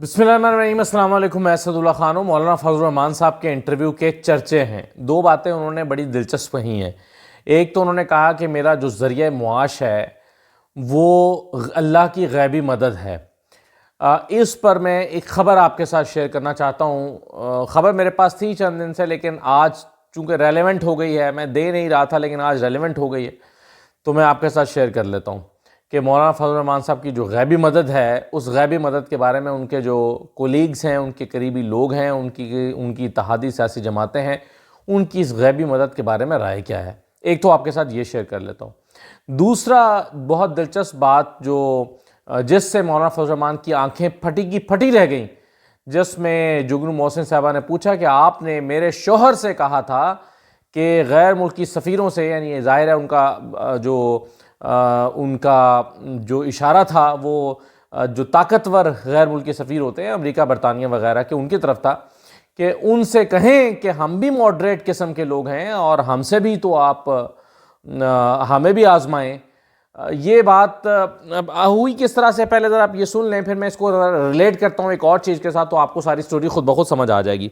बिस्मिल्लाहिर्रहमानिर्रहीम, अस्सलाम वालेकुम। मैं असदुल्ला खान हूँ। मौलाना फजल रहमान साहब के इंटरव्यू के चर्चे हैं। दो बातें उन्होंने बड़ी दिलचस्प कही हैं। एक तो उन्होंने कहा कि मेरा जो ज़रिया मुआश है वो अल्लाह की गैबी मदद है। इस पर मैं एक ख़बर आपके साथ शेयर करना चाहता हूँ। ख़बर मेरे पास थी चंद दिन से, लेकिन आज चूँकि रेलेवेंट हो गई है, मैं दे नहीं रहा था लेकिन आज रेलेवेंट हो गई है, तो मैं आपके साथ शेयर कर लेता हूँ कि मौलाना फजल रहमान साहब की जो गैबी मदद है, उस गैबी मदद के बारे में उनके जो कोलीग्स हैं, उनके करीबी लोग हैं, उनकी इत्तेहादी सियासी जमातें हैं, उनकी इस गैबी मदद के बारे में राय क्या है। एक तो आपके साथ ये शेयर कर लेता हूँ। दूसरा बहुत दिलचस्प बात जिससे मौलाना फजल रहमान की आंखें फटी की फटी रह गईं, जिसमें जुगनू मोहसिन साहबा ने पूछा कि आपने मेरे शौहर से कहा था कि गैर मुल्की सफ़ीरों से, यानी ज़ाहिर है उनका जो इशारा था वो जो ताकतवर गैर मुल्की सफ़ीर होते हैं अमेरिका बरतानिया वगैरह के, उनकी तरफ था कि उनसे कहें कि हम भी मॉडरेट किस्म के लोग हैं और हमसे भी तो आप हमें भी आजमाएं। ये बात हुई किस तरह से, पहले ज़रा आप ये सुन लें, फिर मैं इसको रिलेट करता हूँ एक और चीज़ के साथ, तो आपको सारी स्टोरी खुद ब खुद समझ आ जाएगी।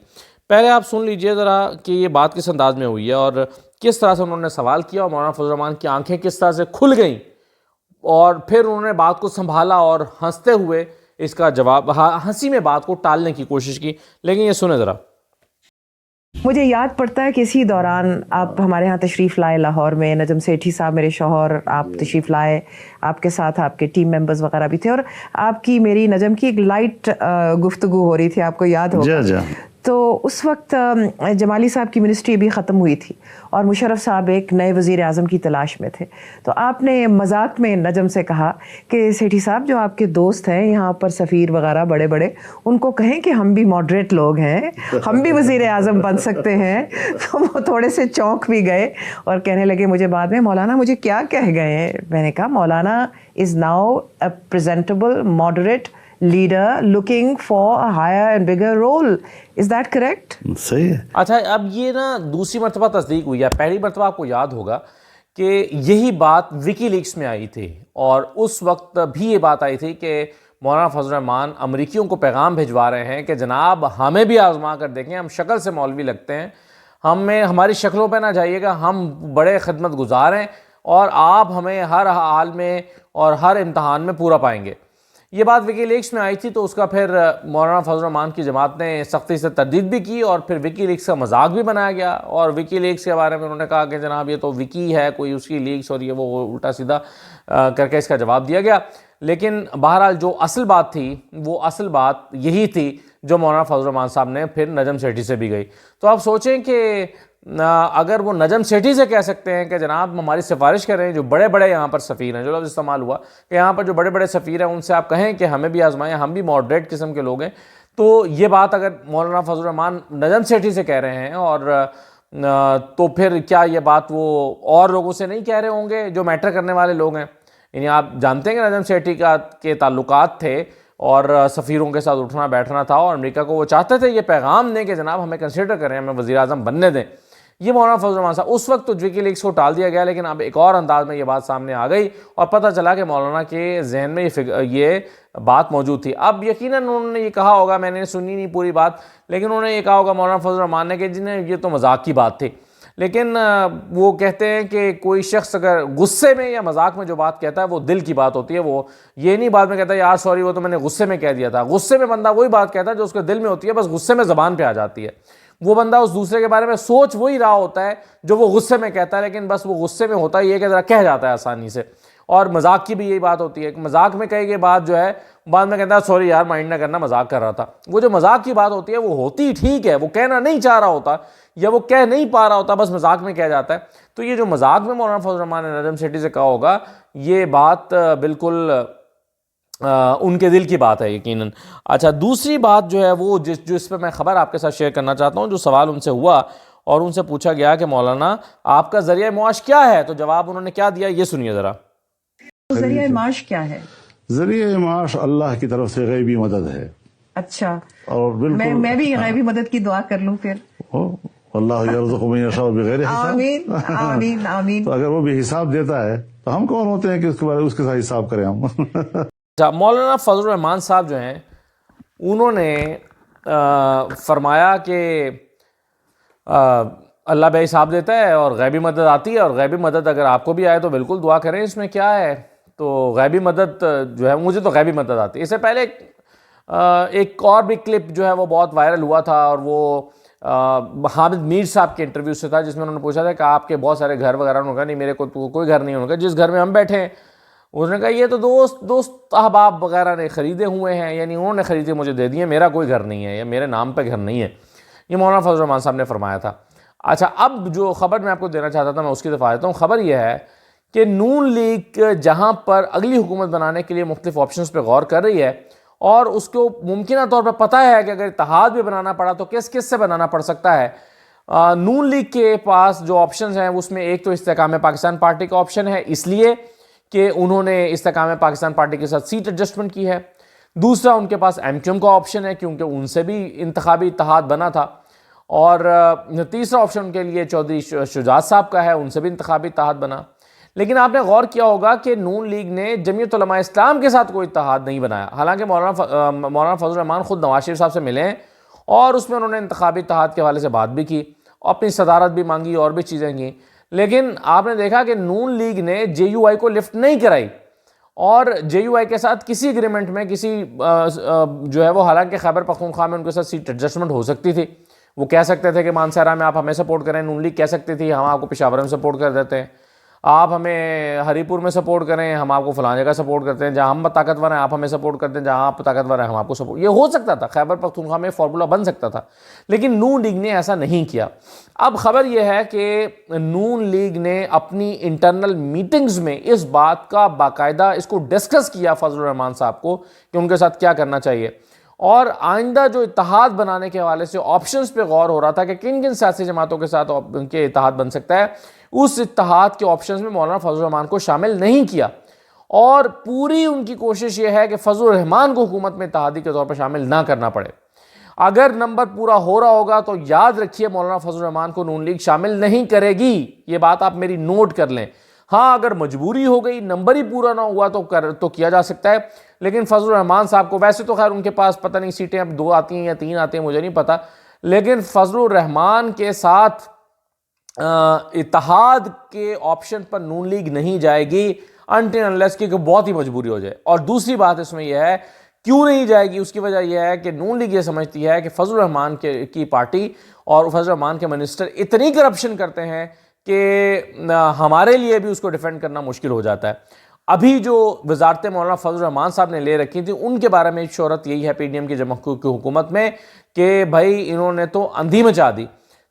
पहले आप सुन लीजिए ज़रा कि ये बात किस अंदाज में हुई है और किस तरह से उन्होंने सवाल किया और मौलाना फजल रहमान की आंखें किस तरह से खुल गईं, और फिर उन्होंने बात को संभाला और हंसते हुए इसका जवाब, हंसी में बात को टालने की कोशिश की। लेकिन ये सुने ज़रा। मुझे याद पड़ता है कि इसी दौरान आप हमारे यहाँ तशरीफ़ लाए लाहौर में, नजम सेठी साहब मेरे शौहर, आप तशरीफ़ लाए, आपके साथ आपके टीम मेंबर्स वगैरह भी थे और आपकी मेरी नजम की एक लाइट गुफ्तगू हो रही थी, आपको याद होगा। तो उस वक्त जमाली साहब की मिनिस्ट्री भी ख़त्म हुई थी और मुशर्रफ साहब एक नए वज़ीर आज़म की तलाश में थे। तो आपने मजाक में नजम से कहा कि सेठी साहब जो आपके दोस्त हैं यहाँ पर सफ़ीर वगैरह बड़े बड़े, उनको कहें कि हम भी मॉडरेट लोग हैं, हम भी वज़ीर आज़म बन सकते हैं। तो वो थोड़े से चौंक भी गए और कहने लगे मुझे बाद में, मौलाना मुझे क्या कह गए हैं। मैंने कहा Maulana is now a presentable moderate leader looking for a higher and bigger role. Is that correct? सही है। अच्छा, अब ये ना दूसरी मरतबा तस्दीक हुई है। पहली मरतबा आपको याद होगा कि यही बात विकीलीक्स में आई थी और उस वक्त भी ये बात आई थी कि मौलाना फजल रहमान अमरीकियों को पैगाम भिजवा रहे हैं कि जनाब हमें भी आजमा कर देखें, हम शक्ल से मौलवी लगते हैं, हमें हमारी शक्लों पर ना जाइएगा, हम बड़े खिदमत गुजार हैं और आप हमें हर हाल में और हर इम्तहान में पूरा पाएंगे। ये बात विकीलीक्स में आई थी, तो उसका फिर मौलाना फजल रहमान की जमात ने सख्ती से तरदीद भी की और फिर विकीलीक्स का मजाक भी बनाया गया और विकीलीक्स के बारे में उन्होंने कहा कि जनाब ये तो विकी है, कोई उसकी लीक्स, और ये वो उल्टा सीधा करके इसका जवाब दिया गया। लेकिन बहरहाल जो असल बात थी वो असल बात यही थी जो मौलाना फजल रहमान साहब ने फिर नजम सेठी से भी गई। तो आप सोचें कि अगर वो नजम सेठी से कह सकते हैं कि जनाब हमारी सिफारिश करें, जो बड़े बड़े यहाँ पर सफ़ीर हैं, जो लफ्ज़ इस्तेमाल हुआ कि यहाँ पर जो बड़े बड़े सफ़ीर हैं उनसे आप कहें कि हमें भी आजमाएं, हम भी मॉडरेट किस्म के लोग हैं, तो ये बात अगर मौलाना फजल रहमान नजम सेठी से कह रहे हैं और तो फिर क्या ये बात वो और लोगों से नहीं कह रहे होंगे जो मैटर करने वाले लोग हैं? यानी आप जानते हैं कि नजम सेठी के ताल्लुकात थे और सफ़ीरों के साथ उठना बैठना था और अमेरिका को वो चाहते थे ये पैगाम दें कि जनाब हमें कंसिडर करें, हमें वज़ीर आज़म बनने दें। ये मौलाना फजल रहमान साहब, उस वक्त तो विकीलीक्स को टाल दिया गया, लेकिन अब एक और अंदाज में ये बात सामने आ गई और पता चला कि मौलाना के जहन में ये बात मौजूद थी। अब यकीनन उन्होंने ये कहा होगा, मैंने सुनी नहीं पूरी बात, लेकिन उन्होंने ये कहा होगा मौलाना फजल रहमान ने कि जिन्हें ये तो मजाक की बात थी। लेकिन वो कहते हैं कि कोई शख्स अगर गुस्से में या मजाक में जो बात कहता है वो दिल की बात होती है, वो ये नहीं बाद में कहता है यार सॉरी वो तो मैंने गुस्से में कह दिया था। गुस्से में बंदा वही बात कहता है जो उसके दिल में होती है, बस गुस्से में ज़बान पे आ जाती है। वो बंदा उस दूसरे के बारे में सोच वही रहा होता है जो वो गुस्से में कहता है, लेकिन बस वो गुस्से में होता ही है कि ज़रा कह जाता है आसानी से। और मजाक की भी यही बात होती है, मजाक में कही गई बात जो है बाद में कहता है सॉरी यार माइंड ना करना, मजाक कर रहा था। वो जो मजाक की बात होती है वो होती ठीक है, वो कहना नहीं चाह रहा होता या वो कह नहीं पा रहा होता, बस मजाक में कह जाता है। तो ये जो मजाक में मौलाना फजल रहमान ने नजम सेठी से कहा होगा, ये बात बिल्कुल उनके दिल की बात है यकीनन। अच्छा, दूसरी बात जो है वो जो इस पर मैं ख़बर आपके साथ शेयर करना चाहता हूँ, जो सवाल उनसे हुआ और उनसे पूछा गया कि मौलाना आपका ज़रिया मुआश क्या है, तो जवाब उन्होंने क्या दिया ये सुनिए ज़रा। ज़रिया माश क्या है? ज़रिया माश अल्लाह की तरफ से गैबी मदद है। अच्छा, और बिल्कुल मैं भी गैबी मदद की दुआ कर लूँ फिर? अल्लाह यर्ज़ुक़ु मन यशाअ बिग़ैरि हिसाब। आमीन आमीन आमीन। तो अगर वो भी हिसाब देता है तो हम कौन होते हैं कि उसके साथ हिसाब करें हम। मौलाना फजल रहमान साहब जो हैं उन्होंने फरमाया कि अल्लाह बेहिसाब देता है और गैबी मदद आती है, और गैबी मदद अगर आपको भी आए तो बिल्कुल दुआ करें, इसमें क्या है। तो गैबी मदद जो है, मुझे तो गैबी मदद आती है। इससे पहले एक और भी क्लिप जो है वो बहुत वायरल हुआ था, और वो हामिद मीर साहब के इंटरव्यू से था, जिसमें उन्होंने पूछा था कि आपके बहुत सारे घर वगैरह। उन्होंने कहा नहीं, मेरे को तो कोई घर नहीं है। उन्होंने कहा जिस घर में हम बैठे हैं, उसने कहा ये तो दोस्त अहबाब वगैरह ने ख़रीदे हुए हैं, यानी उन्होंने ख़रीदे मुझे दे दिए, मेरा कोई घर नहीं है या मेरे नाम पर घर नहीं है। ये मौलाना फजल रहमान साहब ने फरमाया था। अच्छा, अब जो ख़बर मैं आपको देना चाहता था मैं उसकी तरफ आ जाता हूँ। ख़बर यह है कि नून लीग जहाँ पर अगली हुकूमत बनाने के लिए मुख्तलिफ ऑप्शंस पर गौर कर रही है, और उसको मुमकिन तौर पर पता है कि अगर इत्तेहाद भी बनाना पड़ा तो किस किस से बनाना पड़ सकता है। नून लीग के पास जो ऑप्शंस हैं उसमें एक तो इस्तेकाम पाकिस्तान पार्टी का ऑप्शन है, इसलिए कि उन्होंने इस्तेकाम पाकिस्तान पार्टी के साथ सीट एडजस्टमेंट की है। दूसरा, उनके पास MQM का ऑप्शन है, क्योंकि उनसे भी इंतखाबी इत्तेहाद बना था। और तीसरा ऑप्शन उनके लिए चौधरी शुजात साहब का है, उनसे भी इंतखाबी इत्तेहाद बना। लेकिन आपने गौर किया होगा कि नून लीग ने जमीयत उलमा इस्लाम के साथ कोई इत्तेहाद नहीं बनाया। हालांकि मौलाना फजल रहमान खुद नवाज शरीफ साहब से मिले हैं, और उसमें उन्होंने इंतखाबी इत्तेहाद के हवाले से बात भी की, अपनी सदारत भी मांगी और भी चीज़ें की। लेकिन आपने देखा कि नून लीग ने JUI को लिफ्ट नहीं कराई, और JUI के साथ किसी एग्रीमेंट में किसी जो है वो, हालांकि खैबर पख्तूनख्वा में उनके साथ सीट एडजस्टमेंट हो सकती थी। वो कह सकते थे कि मानसरा में आप हमें सपोर्ट करें, नून लीग कह सकती थी हम आपको पेशावर में सपोर्ट कर देते हैं, आप हमें हरीपुर में सपोर्ट करें, हम आपको फलां जगह सपोर्ट करते हैं, जहां हम ताकतवर हैं आप हमें सपोर्ट करते हैं, जहां आप ताकतवर हैं हम आपको सपोर्ट। ये हो सकता था, खैबर पख्तूनख्वा में फार्मूला बन सकता था, लेकिन नून लीग ने ऐसा नहीं किया। अब खबर यह है कि नून लीग ने अपनी इंटरनल मीटिंग्स में इस बात का बाकायदा इसको डिस्कस किया फजल रहमान साहब को कि उनके साथ क्या करना चाहिए, और आइंदा जो इत्तेहाद बनाने के हवाले से ऑप्शंस पे गौर हो रहा था कि किन किन सियासी जमातों के साथ उनके इत्तेहाद बन सकता है। उस इत्तेहाद के ऑप्शंस में मौलाना फजल रहमान को शामिल नहीं किया, और पूरी उनकी कोशिश यह है कि फजल रहमान को हुकूमत में इत्तेहादी के तौर पर शामिल ना करना पड़े। अगर नंबर पूरा हो रहा होगा तो याद रखिए मौलाना फजल रहमान को नून लीग शामिल नहीं करेगी, ये बात आप मेरी नोट कर लें। हाँ, अगर मजबूरी हो गई, नंबर ही पूरा ना हुआ तो किया जा सकता है, लेकिन फजल रहमान साहब को, वैसे तो खैर उनके पास पता नहीं सीटें अब 2 आती हैं या 3 आती हैं, मुझे नहीं पता, लेकिन फजल रहमान के साथ इत्तेहाद के ऑप्शन पर नून लीग नहीं जाएगी अनटिल अनलेस कि बहुत ही मजबूरी हो जाए। और दूसरी बात इसमें यह है क्यों नहीं जाएगी, उसकी वजह यह है कि नून लीग ये समझती है कि फजल रहमान की पार्टी और फजल रहमान के मिनिस्टर इतनी करप्शन करते हैं कि हमारे लिए भी उसको डिफेंड करना मुश्किल हो जाता है। अभी जो वजारत मौलाना फजल रहमान साहब ने ले रखी थी उनके बारे में शोहरत यही है PDM की जमहूरी हुकूमत में कि भाई इन्होंने तो अंधी मचा दी।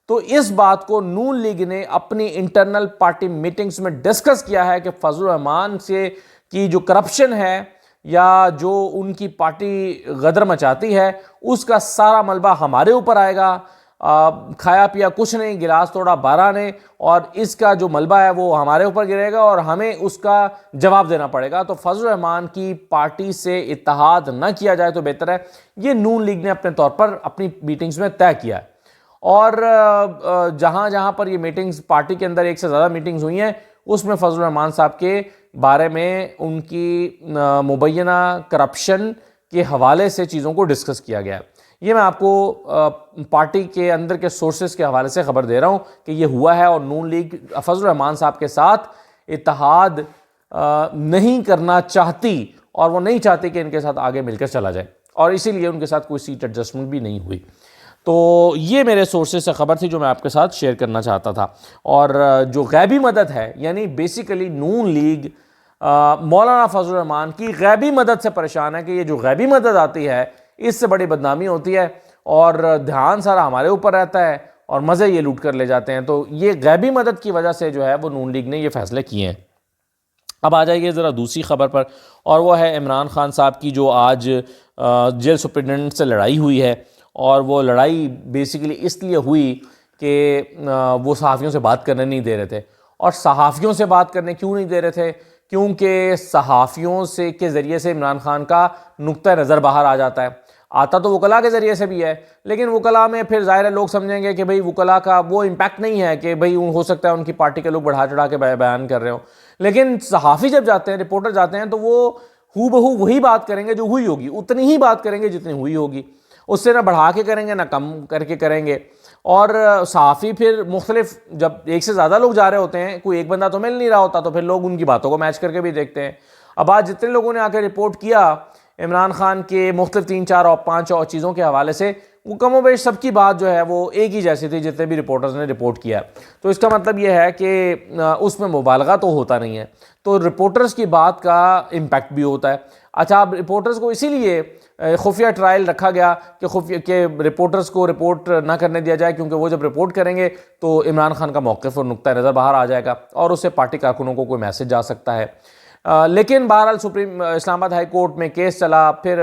तो इस बात को नून लीग ने अपनी इंटरनल पार्टी मीटिंग्स में डिस्कस किया है कि फजल रहमान से की जो करप्शन है या जो उनकी पार्टी गदर मचाती है उसका सारा मलबा हमारे ऊपर आएगा। खाया पिया कुछ नहीं, गिलास तोड़ा 12 ने, और इसका जो मलबा है वो हमारे ऊपर गिरेगा और हमें उसका जवाब देना पड़ेगा। तो फजल रहमान की पार्टी से इत्तेहाद न किया जाए तो बेहतर है, ये नून लीग ने अपने तौर पर अपनी मीटिंग्स में तय किया है। और जहाँ जहाँ पर ये मीटिंग्स पार्टी के अंदर एक से ज़्यादा मीटिंग्स हुई हैं उसमें फजल रहमान साहब के बारे में उनकी मुबैना करप्शन के हवाले से चीज़ों को डिस्कस किया गया। ये मैं आपको पार्टी के अंदर के सोर्सेज के हवाले से खबर दे रहा हूँ कि ये हुआ है, और नून लीग फजल रहमान साहब के साथ इत्तेहाद नहीं करना चाहती, और वो नहीं चाहती कि इनके साथ आगे मिलकर चला जाए, और इसीलिए उनके साथ कोई सीट एडजस्टमेंट भी नहीं हुई। तो ये मेरे सोर्सेज से खबर थी जो मैं आपके साथ शेयर करना चाहता था। और जो गैबी मदद है, यानी बेसिकली नून लीग मौलाना फजल रहमान की गैबी मदद से परेशान है कि ये जो गैबी मदद आती है इससे बड़ी बदनामी होती है और ध्यान सारा हमारे ऊपर रहता है और मज़े ये लूट कर ले जाते हैं। तो ये गैबी मदद की वजह से जो है वो नून लीग ने ये फैसले किए हैं। अब आ जाइए ज़रा दूसरी खबर पर, और वो है इमरान खान साहब की जो आज जेल सुप्रिटेंडेंट से लड़ाई हुई है। और वो लड़ाई बेसिकली इसलिए हुई कि वो सहाफ़ियों से बात करने नहीं दे रहे थे। और सहाफ़ियों से बात करने क्यों नहीं दे रहे थे? क्योंकि सहाफ़ियों से के ज़रिए से इमरान खान का नुक्ता नज़र बाहर आ जाता है। आता तो वकला के ज़रिए से भी है, लेकिन वकला में फिर ज़ाहिर है लोग समझेंगे कि भाई वकला का वो इम्पैक्ट नहीं है कि भाई हो सकता है उनकी पार्टी के लोग बढ़ा चढ़ा के बयान कर रहे हो। लेकिन सहाफ़ी जब जाते हैं, रिपोर्टर जाते हैं, तो वो हूबहू वही बात करेंगे जो हुई होगी, उतनी ही बात करेंगे जितनी हुई होगी, उससे ना बढ़ा के करेंगे ना कम करके करेंगे। और सहाफ़ी फिर मुख्तलिफ, जब एक से ज़्यादा लोग जा रहे होते हैं, कोई एक बंदा तो मिल नहीं रहा होता, तो फिर लोग उनकी बातों को मैच करके भी देखते हैं। अब आज जितने लोगों ने आकर रिपोर्ट किया इमरान खान के मुख्तलिफ 3, 4 और 5 और चीज़ों के हवाले से, वो कमोबेश सबकी बात जो है वो एक ही जैसी थी जितने भी रिपोर्टर्स ने रिपोर्ट किया। तो इसका मतलब ये है कि उसमें मुबालगा तो होता नहीं है, तो रिपोर्टर्स की बात का इम्पैक्ट भी होता है। अच्छा, अब रिपोर्टर्स को इसीलिए खुफिया ट्रायल रखा गया कि खुफिया के रिपोर्टर्स को रिपोर्ट ना करने दिया जाए, क्योंकि वो जब रिपोर्ट करेंगे तो इमरान खान का मौक़िफ़ और नुक्ता नज़र बाहर आ जाएगा और उससे पार्टी कारकुनों को कोई मैसेज जा सकता है। लेकिन बहरहाल सुप्रीम इस्लामाबाद हाई कोर्ट में केस चला, फिर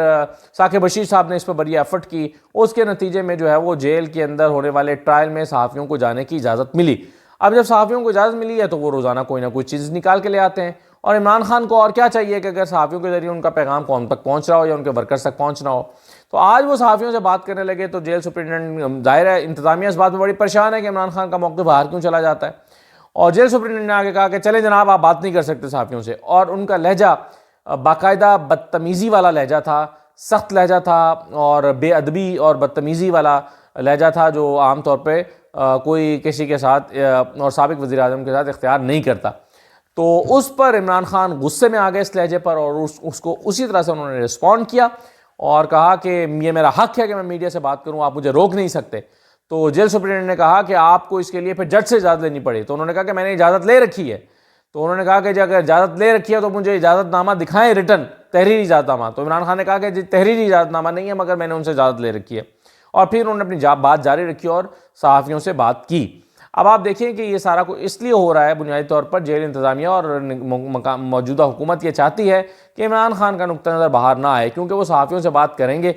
साकिब बशीर साहब ने इस पर बड़ी एफर्ट की, उसके नतीजे में जो है वो जेल के अंदर होने वाले ट्रायल में सहाफ़ियों को जाने की इजाज़त मिली। अब जब सहाफ़ियों को इजाज़त मिली है तो वो रोज़ाना कोई ना कोई चीज़ निकाल के ले आते हैं, और इमरान खान को और क्या चाहिए कि अगर सहाफ़ियों के ज़रिए उनका पैगाम कौन तक पहुँच रहा हो या उनके वर्कर्स तक पहुँच रहा हो। तो आज वो सहाफ़ियों से बात करने लगे तो जेल सुप्रिटेंडेंट, जाहिर है इंतज़ामिया इस बात में बड़ी परेशान है कि इमरान खान का मौक़िफ़ बाहर क्यों चला जाता है, और जेल सुप्रिटेंडेंट ने आगे कहा कि चले जनाब, आप बात नहीं कर सकते सहाफ़ियों से। और उनका लहजा बाकायदा बदतमीज़ी वाला लहजा था, सख्त लहजा था और बेअदबी और बदतमीज़ी वाला लहजा था, जो आम तौर पे कोई किसी के साथ और साबिक़ वज़ीर आज़म के साथ इख्तियार नहीं करता। तो उस पर इमरान खान गुस्से में आ गए इस लहजे पर, और उसको उसी तरह से उन्होंने रिस्पॉन्ड किया और कहा कि ये मेरा हक़ है कि मैं मीडिया से बात करूँ, आप मुझे रोक नहीं सकते। तो जेल सुप्रिटेंडेंट ने कहा कि आपको इसके लिए फिर जज से इजाज़त लेनी पड़ी। तो उन्होंने कहा कि मैंने इजाज़त ले रखी है। तो उन्होंने कहा कि अगर इजाज़त ले रखी है तो मुझे इजाज़तनामा दिखाएं, रिटर्न तहरीरी इजाज़तनामा। तो इमरान खान ने कहा कि तहरीरी इजाज़तनामा नहीं है, मगर मैंने उनसे इजाज़त ले रखी है। और फिर उन्होंने अपनी बात जारी रखी और सहाफ़ियों से बात की। अब आप देखिए कि ये सारा कुछ इसलिए हो रहा है, बुनियादी तौर पर जेल इंतज़ामिया और मौजूदा हुकूमत ये चाहती है कि इमरान खान का नुक्ता नज़र बाहर ना आए, क्योंकि वो सहाफ़ियों से बात करेंगे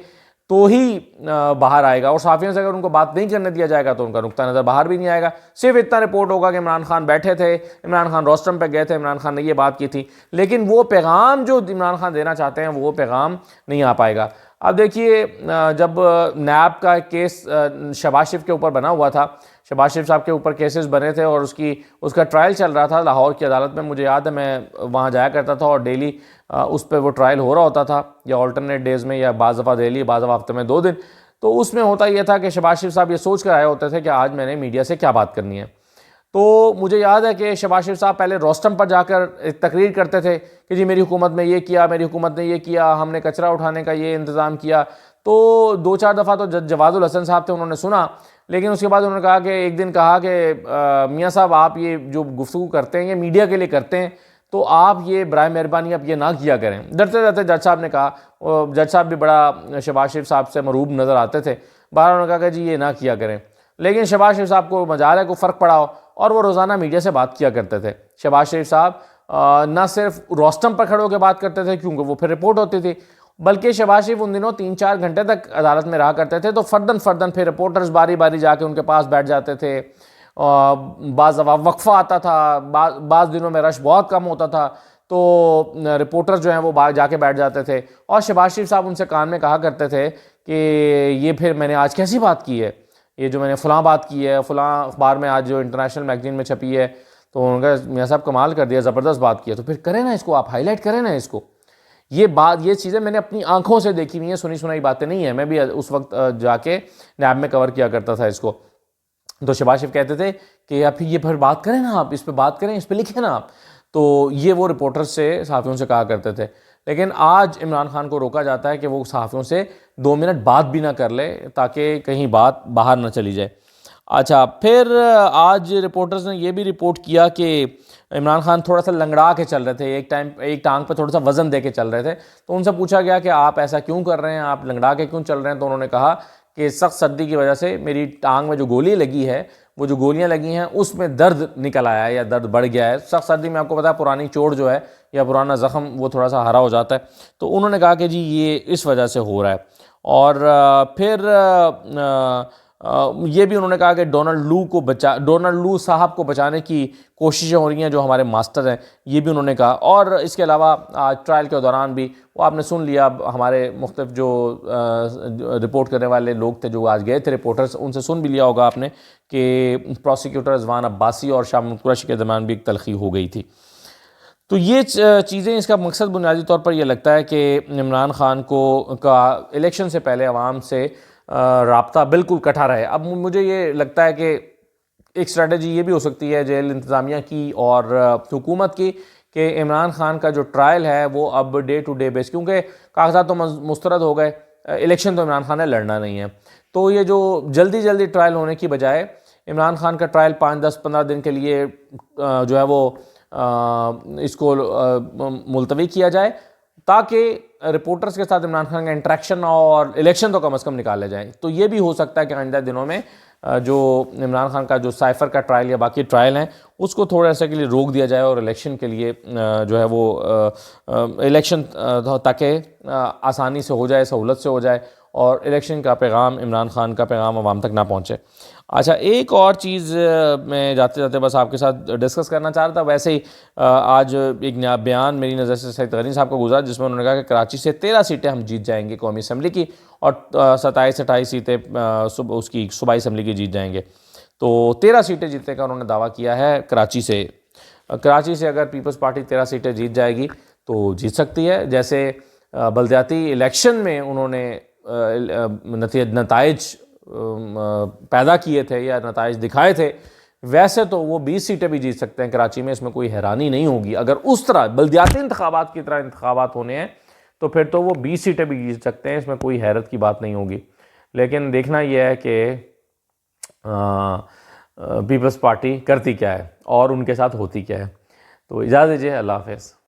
तो ही बाहर आएगा, और सहाफ़ियों से अगर उनको बात नहीं करने दिया जाएगा तो उनका नुक्ता नज़र बाहर भी नहीं आएगा। सिर्फ इतना रिपोर्ट होगा कि इमरान खान बैठे थे, इमरान खान रोस्टम पे गए थे, इमरान खान ने ये बात की थी, लेकिन वो पैगाम जो इमरान खान देना चाहते हैं वो पैगाम नहीं आ पाएगा। अब देखिए, जब नैब का केस शहबाज शरीफ के ऊपर बना हुआ था, शहबाज शरीफ साहब के ऊपर केसेस बने थे और उसका ट्रायल चल रहा था लाहौर की अदालत में। मुझे याद है मैं वहाँ जाया करता था और डेली उस पर वो ट्रायल हो रहा होता था, या ऑल्टरनेट डेज़ में, या बाज़ दफ़ा डेली, बाज़ दफ़ा हफ्ते में 2 दिन। तो उसमें होता यह था कि शहबाज शरीफ साहब ये सोच कर आए होते थे कि आज मैंने मीडिया से क्या बात करनी है। तो मुझे याद है कि शहबाज शरीफ साहब पहले रोस्टम पर जाकर तकरीर करते थे कि जी मेरी हुकूमत में ये किया, मेरी हुकूमत ने ये किया, हमने कचरा उठाने का ये इंतज़ाम किया। तो 2-4 दफ़ा तो जज जवादुल हसन साहब थे, उन्होंने सुना, लेकिन उसके बाद उन्होंने कहा कि एक दिन कहा कि मियाँ साहब, आप ये जो गुफ्तगू करते हैं ये मीडिया के लिए करते हैं, तो आप ये बराए मेहरबानी आप ये ना किया करें। डरते डरते जज साहब ने कहा, जज साहब भी बड़ा शहबाज शरीफ साहब से मरूब नज़र आते थे, बाहर उन्होंने कहा कि जी ये ना किया करें। लेकिन शहबाज शरीफ साहब को मजाल है को फ़र्क पड़ा और वो रोज़ाना मीडिया से बात किया करते थे। शहबाज शरीफ साहब ना सिर्फ रोस्टम पर खड़े होकर बात करते थे क्योंकि वो फिर रिपोर्ट होती थी, बल्कि शहबाज शरीफ उन दिनों 3-4 घंटे तक अदालत में रहा करते थे। तो फर्दन फिर रिपोर्टर्स बारी बारी जाके उनके पास बैठ जाते थे। बाज़ वक्फ़ा आता था, बाज़ दिनों में रश बहुत कम होता था, तो रिपोर्टर्स जो हैं वो बाहर जाके बैठ जाते थे और शहबाज शरीफ साहब उनसे कान में कहा करते थे कि ये फिर मैंने आज कैसी बात की है, ये जो मैंने फ़लाँ बात की है, फ़लाँ अखबार में आज जो इंटरनेशनल मैगजीन में छपी है, तो उनका मियाँ साहब कमाल कर दिया, ज़बरदस्त बात की है। तो फिर करें ना इसको, आप हाईलाइट करें ना इसको। ये चीज़ें मैंने अपनी आंखों से देखी हुई हैं, सुनी सुनाई बातें नहीं है। मैं भी उस वक्त जाके नैब में कवर किया करता था इसको। तो शहबाज शरीफ कहते थे कि आप ये फिर बात करें ना, आप इस पर बात करें, इस पर लिखें ना आप। तो ये वो रिपोर्टर्स से, सहाफ़ियों से कहा करते थे। लेकिन आज इमरान खान को रोका जाता है कि वो सहाफ़ियों से 2 मिनट बात भी ना कर ले, ताकि कहीं बात बाहर ना चली जाए। अच्छा, फिर आज रिपोर्टर्स ने ये भी रिपोर्ट किया कि इमरान खान थोड़ा सा लंगड़ा के चल रहे थे, एक टांग पे थोड़ा सा वज़न दे के चल रहे थे। तो उनसे पूछा गया कि आप ऐसा क्यों कर रहे हैं, आप लंगड़ा के क्यों चल रहे हैं। तो उन्होंने कहा कि सख्त सर्दी की वजह से मेरी टांग में जो गोली लगी है, वो जो गोलियां लगी हैं उसमें दर्द निकल आया है या दर्द बढ़ गया है। सख्त सर्दी में आपको पता है पुरानी चोट जो है या पुराना ज़ख़म वो थोड़ा सा हरा हो जाता है। तो उन्होंने कहा कि जी ये इस वजह से हो रहा है। और फिर ये भी उन्होंने कहा कि डोनाल्ड लू साहब को बचाने की कोशिशें हो रही हैं, जो हमारे मास्टर हैं, ये भी उन्होंने कहा। और इसके अलावा आज ट्रायल के दौरान भी वो आपने सुन लिया, हमारे मुख्तलिफ जो रिपोर्ट करने वाले लोग थे, जो आज गए थे रिपोर्टर्स, उनसे सुन भी लिया होगा आपने कि प्रोसिक्यूटर रिजवान अब्बासी और शाह महमूद कुरैशी के दरमियान भी एक तलखी हो गई थी। तो ये चीज़ें, इसका मकसद बुनियादी तौर पर यह लगता है कि इमरान खान का इलेक्शन से पहले आवाम से राब्ता बिल्कुल कटा रहे। अब मुझे ये लगता है कि एक स्ट्रेटजी ये भी हो सकती है जेल इंतज़ामिया की और हुकूमत की कि इमरान खान का जो ट्रायल है वो अब डे टू डे बेस, क्योंकि कागजात तो मुस्तरद हो गए, इलेक्शन तो इमरान खान ने लड़ना नहीं है, तो ये जो जल्दी जल्दी ट्रायल होने की बजाय इमरान खान का ट्रायल 5, 10, 15 दिन के लिए जो है वो इसको मुलतवी किया जाए, ताकि रिपोर्टर्स के साथ इमरान खान का इंटरेक्शन और इलेक्शन तो कम अज़ कम निकाले जाए। तो ये भी हो सकता है कि आइंदा दिनों में जो इमरान खान का जो साइफ़र का ट्रायल या बाकी ट्रायल हैं उसको थोड़ा सा के लिए रोक दिया जाए और इलेक्शन के लिए जो है वो इलेक्शन ताकि आसानी से हो जाए, सहूलत से हो जाए और इलेक्शन का पैगाम, इमरान खान का पैगाम आवाम तक ना पहुँचे। अच्छा, एक और चीज़ मैं जाते जाते बस आपके साथ डिस्कस करना चाह रहा था। वैसे ही आज एक नया बयान मेरी नज़र से सईद गनी साहब को गुजरा, जिसमें उन्होंने कहा कि कराची से 13 सीटें हम जीत जाएंगे कौमी असम्बली की, और 27-28 सीटें उसकी सूबाई असम्बली की जीत जाएंगे। तो 13 सीटें जीतने का उन्होंने दावा किया है कराची से। कराची से अगर पीपल्स पार्टी 13 सीटें जीत जाएगी तो जीत सकती है। जैसे बलदियाती इलेक्शन में उन्होंने नताइज पैदा किए थे या नताइज दिखाए थे, वैसे तो वो 20 सीटें भी जीत सकते हैं कराची में, इसमें कोई हैरानी नहीं होगी। अगर उस तरह बलदियाती इंतखाबात की तरह इंतखाबात होने हैं तो फिर तो वो 20 सीटें भी जीत सकते हैं, इसमें कोई हैरत की बात नहीं होगी। लेकिन देखना यह है कि पीपल्स पार्टी करती क्या है और उनके साथ होती क्या है। तो इजाज़त दीजिए, अल्लाह हाफ़िज़।